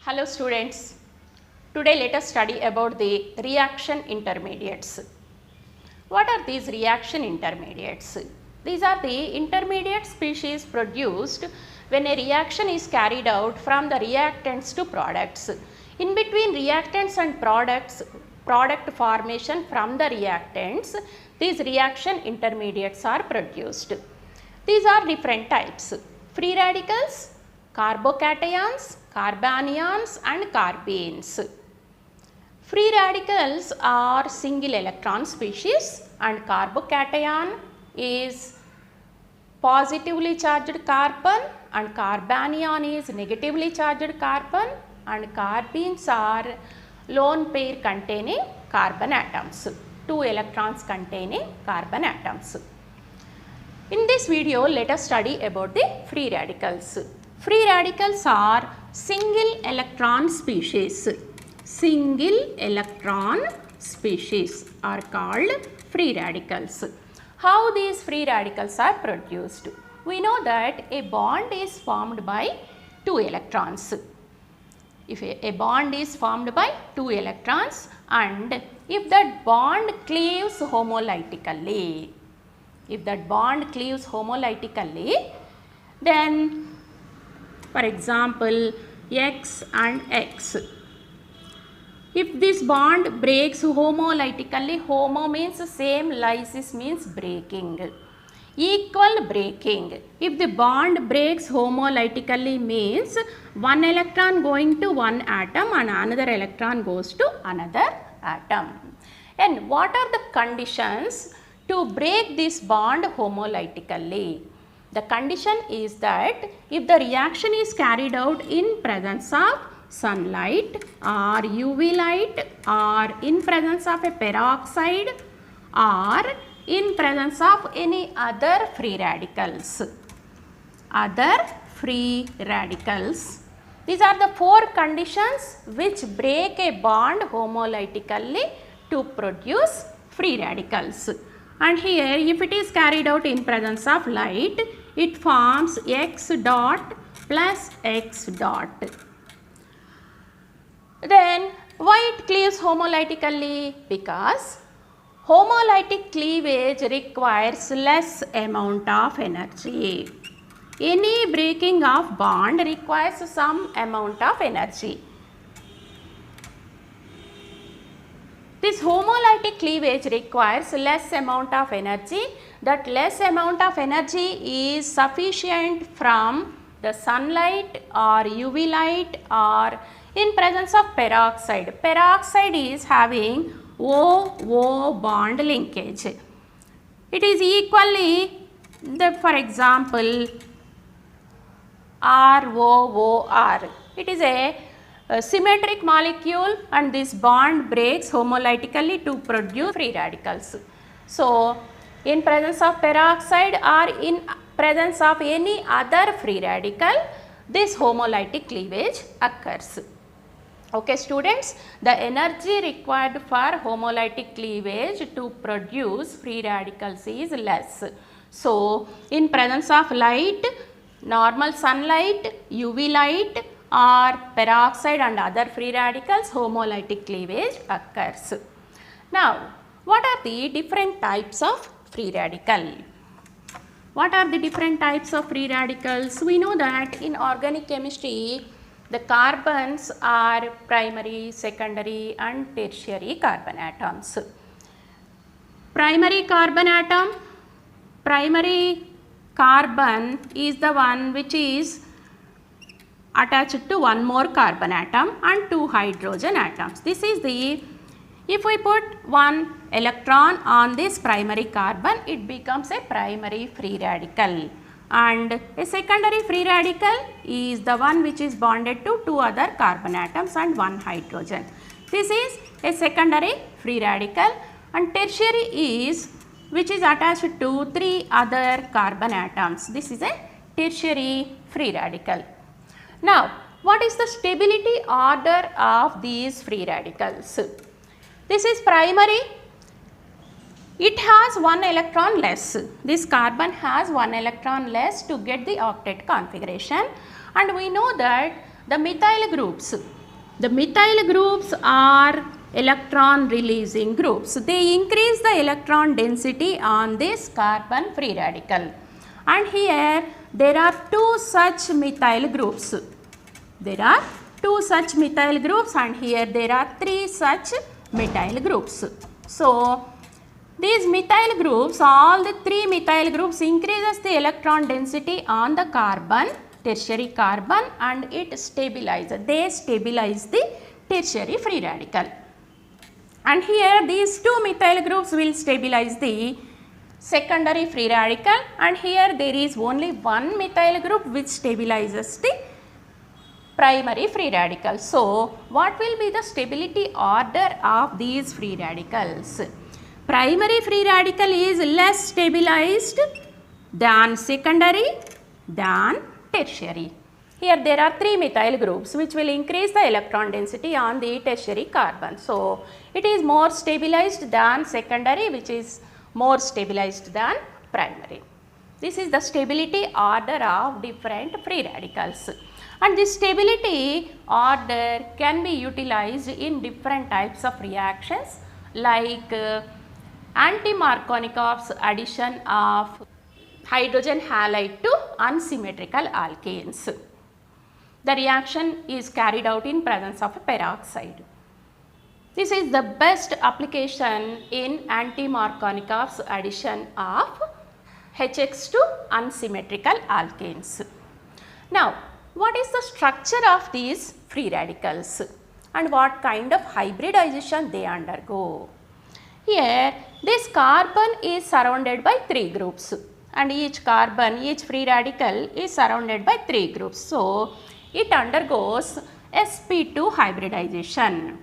Hello students, today let us study about the reaction intermediates. What are these reaction intermediates? These are the intermediate species produced when a reaction is carried out from the reactants to products. In between reactants and products, product formation from the reactants, these reaction intermediates are produced. These are different types: free radicals, carbocations, carbanions and carbenes. Free radicals are single electron species and carbocation is positively charged carbon and carbanion is negatively charged carbon, and carbenes are lone pair containing carbon atoms, 2 electrons containing carbon atoms. In this video, let us study about the free radicals. Free radicals are single electron species. Single electron species are called free radicals. How these free radicals are produced? We know that a bond is formed by 2 electrons. If a bond is formed by 2 electrons and if that bond cleaves homolytically, then for example X and X, if this bond breaks homolytically, homo means same, lysis means breaking, equal breaking. If the bond breaks homolytically means one electron going to one atom and another electron goes to another atom. And what are the conditions to break this bond homolytically? The condition is that if the reaction is carried out in presence of sunlight or UV light or in presence of a peroxide or in presence of any other free radicals. These are the 4 conditions which break a bond homolytically to produce free radicals. And here if it is carried out in presence of light, it forms X dot plus X dot. Then why it cleaves homolytically? Because homolytic cleavage requires less amount of energy. Any breaking of bond requires some amount of energy. This homolytic cleavage requires less amount of energy. That less amount of energy is sufficient from the sunlight or UV light or in presence of peroxide. Peroxide is having O-O bond linkage. It is equally, for example, ROOR. It is a symmetric molecule and this bond breaks homolytically to produce free radicals. So, in presence of peroxide or in presence of any other free radical, this homolytic cleavage occurs. Okay students, the energy required for homolytic cleavage to produce free radicals is less. So, in presence of light, normal sunlight, UV light or peroxide and other free radicals, homolytic cleavage occurs. Now, what are the different types of free radical? What are the different types of free radicals? We know that in organic chemistry, the carbons are primary, secondary and tertiary carbon atoms. Primary carbon is the one which is attached to one more carbon atom and 2 hydrogen atoms. This is the, if we put one electron on this primary carbon, it becomes a primary free radical. And a secondary free radical is the one which is bonded to 2 other carbon atoms and 1 hydrogen. This is a secondary free radical, and tertiary is which is attached to 3 other carbon atoms. This is a tertiary free radical. Now, what is the stability order of these free radicals? This is primary. It has 1 electron less. This carbon has 1 electron less to get the octet configuration, and we know that The methyl groups. The methyl groups are electron releasing groups. They increase the electron density on this carbon free radical. And here there are two such methyl groups. There are two such methyl groups, and here there are three such methyl groups. So these methyl groups, all the three methyl groups increases the electron density on the carbon, tertiary carbon, and it stabilizes. They stabilize the tertiary free radical. And here these two methyl groups will stabilize the secondary free radical, and here there is only one methyl group which stabilizes the primary free radical. So what will be the stability order of these free radicals? Primary free radical is less stabilized than secondary than tertiary. Here there are three methyl groups which will increase the electron density on the tertiary carbon. So it is more stabilized than secondary, which is more stabilized than primary. This is the stability order of different free radicals. And this stability order can be utilized in different types of reactions, like anti-Markovnikov's addition of hydrogen halide to unsymmetrical alkanes. The reaction is carried out in presence of a peroxide. This is the best application in anti-Markovnikov's addition of HX to unsymmetrical alkanes. Now, what is the structure of these free radicals and what kind of hybridization they undergo? Here, this carbon is surrounded by three groups, and each carbon, each free radical is surrounded by three groups. So it undergoes sp2 hybridization.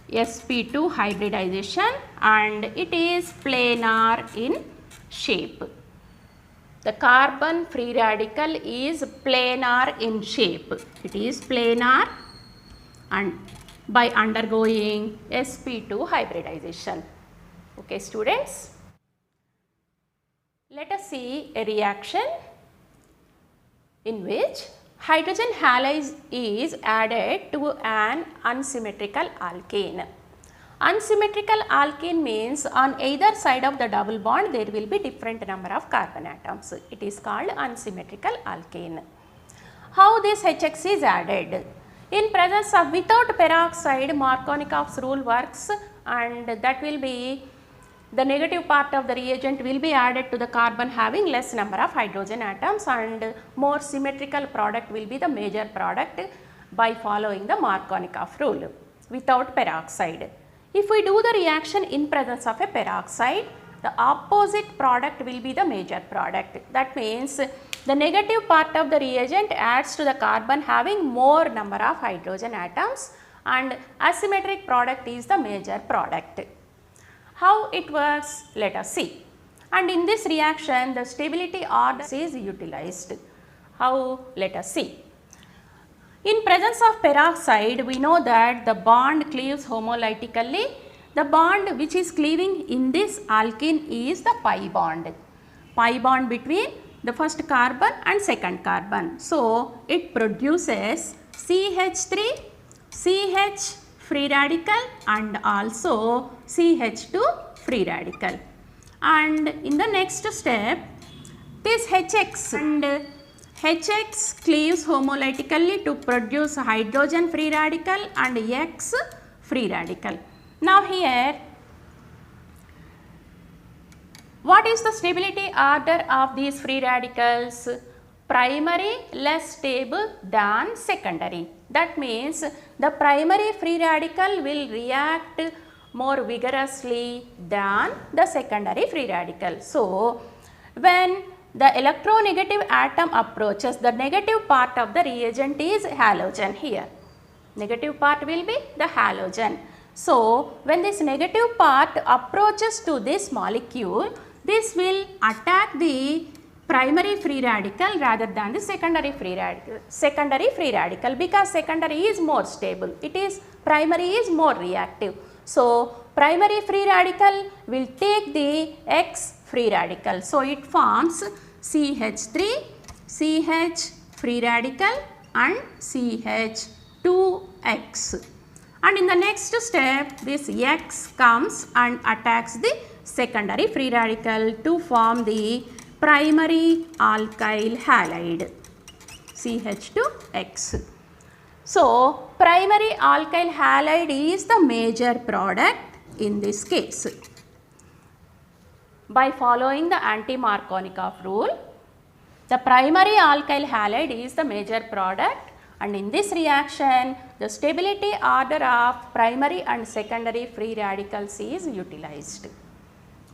sp2 hybridization, and it is planar in shape. The carbon free radical is planar in shape. It is planar and by undergoing sp2 hybridization. Okay, students, let us see a reaction in which hydrogen halide is added to an unsymmetrical alkane. Unsymmetrical alkane means on either side of the double bond there will be different number of carbon atoms. It is called unsymmetrical alkane. How this HX is added? In presence of without peroxide, Markovnikov's rule works, and that will be the negative part of the reagent will be added to the carbon having less number of hydrogen atoms, and more symmetrical product will be the major product by following the Markovnikov rule without peroxide. If we do the reaction in presence of a peroxide, the opposite product will be the major product. That means the negative part of the reagent adds to the carbon having more number of hydrogen atoms, and asymmetric product is the major product. How it works? Let us see. And in this reaction, the stability order is utilized. How? Let us see. In presence of peroxide, we know that the bond cleaves homolytically. The bond which is cleaving in this alkene is the pi bond. Pi bond between the first carbon and second carbon. So it produces CH3, CH free radical, and also CH2 free radical. And in the next step, this HX and HX cleaves homolytically to produce hydrogen free radical and X free radical. Now here, what is the stability order of these free radicals? Primary less stable than secondary. That means the primary free radical will react more vigorously than the secondary free radical. So when the electronegative atom approaches, the negative part of the reagent is halogen here. Negative part will be the halogen. So when this negative part approaches to this molecule, this will attack the primary free radical rather than the secondary free radical, because secondary is more stable. It is primary is more reactive. So primary free radical will take the X free radical. So it forms CH3, CH free radical, and CH2X. And in the next step, this X comes and attacks the secondary free radical to form the primary alkyl halide CH2X. So, primary alkyl halide is the major product in this case. By following the anti-Markovnikov rule, the primary alkyl halide is the major product, and in this reaction the stability order of primary and secondary free radicals is utilized.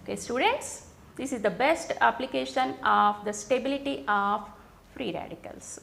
Okay students, this is the best application of the stability of free radicals.